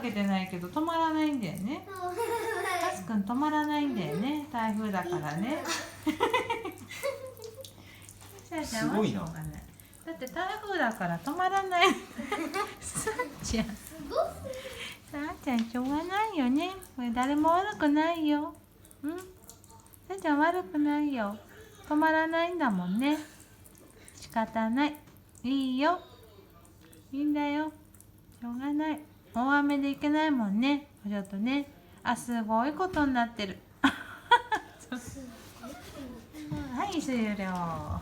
けてないけど止まらないんだよね。タスくん止まらないんだよね。台風だからね。すごいな。だって台風だから止まらない。さあちゃん。さあちゃんしょうがないよね。これ誰も悪くないよ。うん。さあちゃん悪くないよ。止まらないんだもんね。仕方ない。いいよ。いいんだよ。しょうがない。大雨で行けないもんね。ちょっとね。あ、すごいことになってる。はい、終了。